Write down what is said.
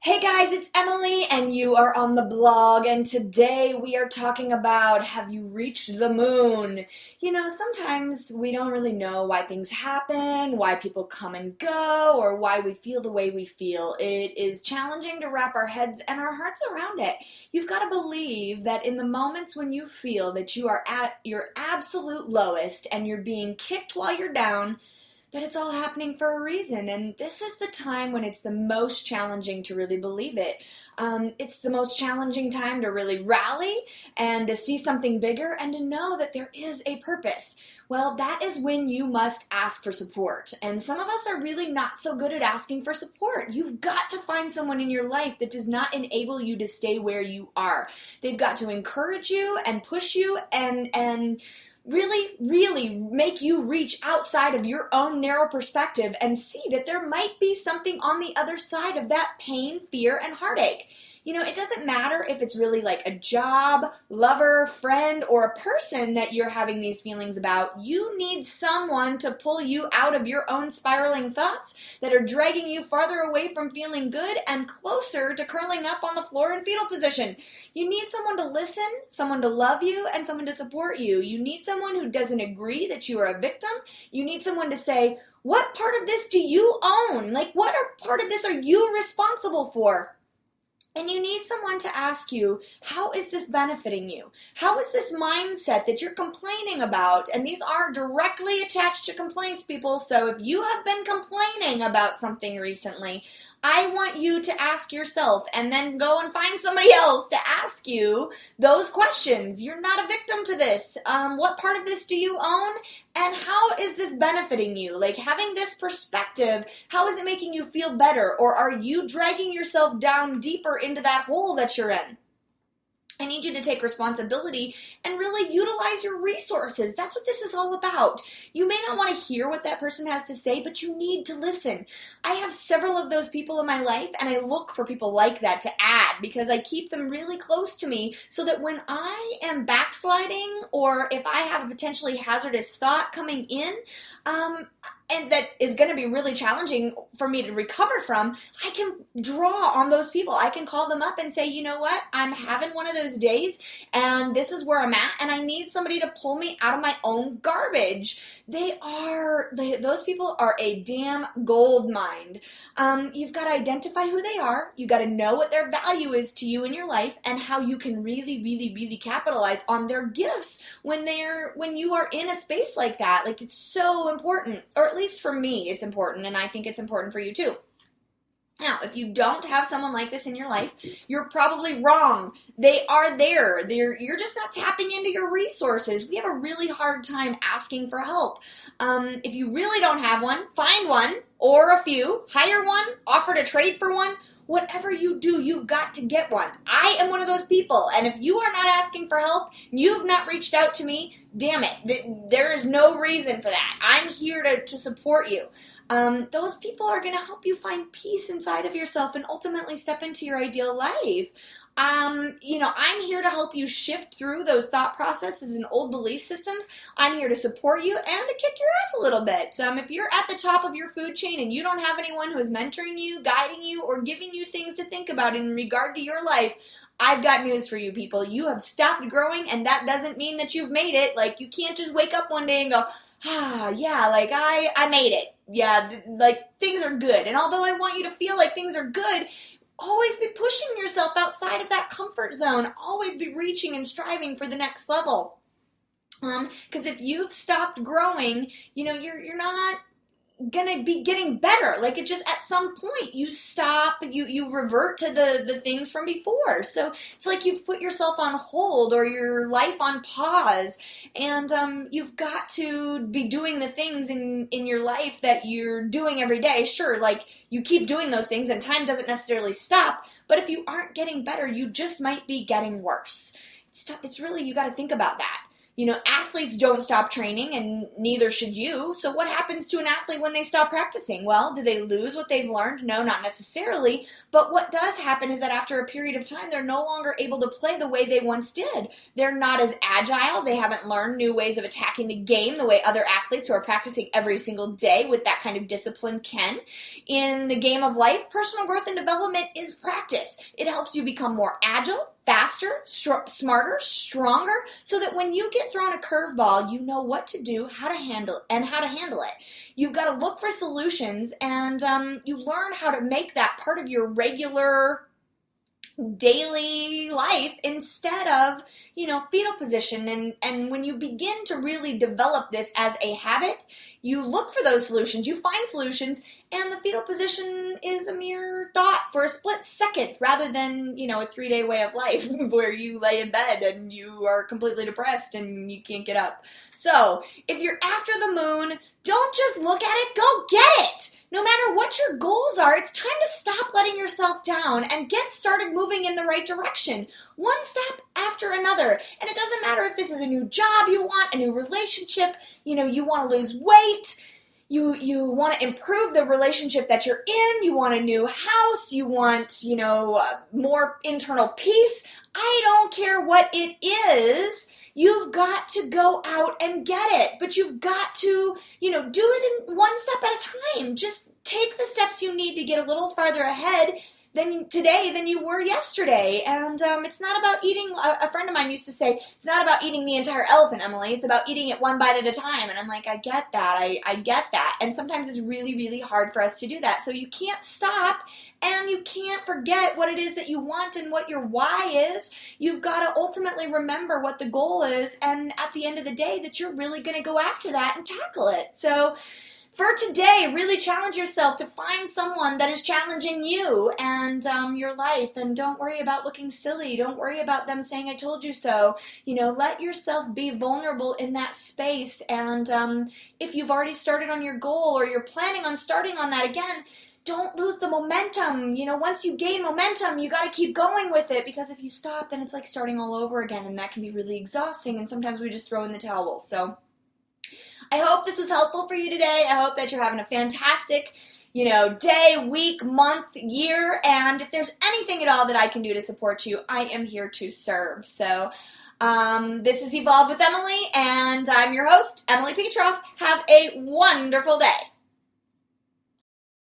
Hey guys, it's Emily and you are on the blog, and today we are talking about, have you reached the moon? Sometimes we don't really know why things happen, why people come and go, or why we feel the way we feel. It is challenging to wrap our heads and our hearts around it. You've got to believe that in the moments when you feel that you are at your absolute lowest and you're being kicked while you're down, that it's all happening for a reason, and this is the time when it's the most challenging to really believe it. It's the most challenging time to really rally and to see something bigger and to know that there is a purpose. Well, that is when you must ask for support, and some of us are really not so good at asking for support. You've got to find someone in your life that does not enable you to stay where you are. They've got to encourage you and push you and really make you reach outside of your own narrow perspective and see that there might be something on the other side of that pain, fear, and heartache. It doesn't matter if it's really like a job, lover, friend, or a person that you're having these feelings about. You need someone to pull you out of your own spiraling thoughts that are dragging you farther away from feeling good and closer to curling up on the floor in fetal position. You need someone to listen, someone to love you, and someone to support you. You need someone who doesn't agree that you are a victim. You need someone to say, what part of this do you own? What part of this are you responsible for? And you need someone to ask you, how is this benefiting you? How is this mindset that you're complaining about? And these are directly attached to complaints, people. So if you have been complaining about something recently, I want you to ask yourself and then go and find somebody else to ask you those questions. You're not a victim to this. What part of this do you own? And how is this benefiting you? Having this perspective, how is it making you feel better? Or are you dragging yourself down deeper into that hole that you're in? I need you to take responsibility and really utilize your resources. That's what this is all about. You may not want to hear what that person has to say, but you need to listen. I have several of those people in my life, and I look for people like that to add because I keep them really close to me so that when I am backsliding or if I have a potentially hazardous thought coming in, and that is going to be really challenging for me to recover from, I can draw on those people. I can call them up and say, you know what, I'm having one of those days, and this is where I'm at, and I need somebody to pull me out of my own garbage. Those people are a damn gold mine. You've got to identify who they are. You've got to know what their value is to you in your life and how you can really capitalize on their gifts when you are in a space like that. It's so important, or at least for me, it's important, and I think it's important for you too. Now, if you don't have someone like this in your life, you're probably wrong. They are there. You're just not tapping into your resources. We have a really hard time asking for help. If you really don't have one, find one or a few, hire one, offer to trade for one. Whatever you do, you've got to get one. I am one of those people, and if you are not asking for help, you've not reached out to me, damn it, there is no reason for that. I'm here to support you. Those people are going to help you find peace inside of yourself and ultimately step into your ideal life. I'm here to help you shift through those thought processes and old belief systems. I'm here to support you and to kick your ass a little bit. If you're at the top of your food chain and you don't have anyone who is mentoring you, guiding you, or giving you things to think about in regard to your life, I've got news for you people. You have stopped growing, and that doesn't mean that you've made it. You can't just wake up one day and go, I made it. Yeah, things are good. And although I want you to feel like things are good, always be pushing yourself outside of that comfort zone. Always be reaching and striving for the next level. Because if you've stopped growing, you're not gonna be getting better. It just at some point you stop, you revert to the things from before. So it's like you've put yourself on hold or your life on pause, and you've got to be doing the things in your life that you're doing every day. Sure, you keep doing those things and time doesn't necessarily stop, but if you aren't getting better, you just might be getting worse. It's really, you got to think about that. Athletes don't stop training, and neither should you. So what happens to an athlete when they stop practicing? Well, do they lose what they've learned? No, not necessarily. But what does happen is that after a period of time, they're no longer able to play the way they once did. They're not as agile. They haven't learned new ways of attacking the game the way other athletes who are practicing every single day with that kind of discipline can. In the game of life, personal growth and development is practice. It helps you become more agile, faster, smarter, stronger, so that when you get thrown a curveball, you know what to do, how to handle it. You've got to look for solutions, and you learn how to make that part of your regular daily life instead of, fetal position. And when you begin to really develop this as a habit, you look for those solutions, you find solutions, and the fetal position is a mere thought for a split second rather than, a 3-day way of life where you lay in bed and you are completely depressed and you can't get up. So if you're after the moon, don't just look at it, go get it. No matter what your goals are, it's time to stop letting yourself down and get started moving in the right direction. One step after another. And it doesn't matter if this is a new job you want, a new relationship, you want to lose weight, you want to improve the relationship that you're in, you want a new house, you want, more internal peace. I don't care what it is. You've got to go out and get it, but you've got to, do it in one step at a time. Just take the steps you need to get a little farther ahead today than you were yesterday. And it's not about eating, a friend of mine used to say, it's not about eating the entire elephant, Emily. It's about eating it one bite at a time. And I'm like, I get that. I get that. And sometimes it's really, really hard for us to do that. So you can't stop, and you can't forget what it is that you want and what your why is. You've got to ultimately remember what the goal is, and at the end of the day that you're really going to go after that and tackle it. So for today, really challenge yourself to find someone that is challenging you and your life, and don't worry about looking silly. Don't worry about them saying, I told you so. Let yourself be vulnerable in that space, and if you've already started on your goal or you're planning on starting on that again, don't lose the momentum. Once you gain momentum, you got to keep going with it, because if you stop, then it's like starting all over again, and that can be really exhausting, and sometimes we just throw in the towel. So I hope this was helpful for you today. I hope that you're having a fantastic, day, week, month, year, and if there's anything at all that I can do to support you, I am here to serve. So this is Evolve with Emily, and I'm your host, Emily Petroff. Have a wonderful day.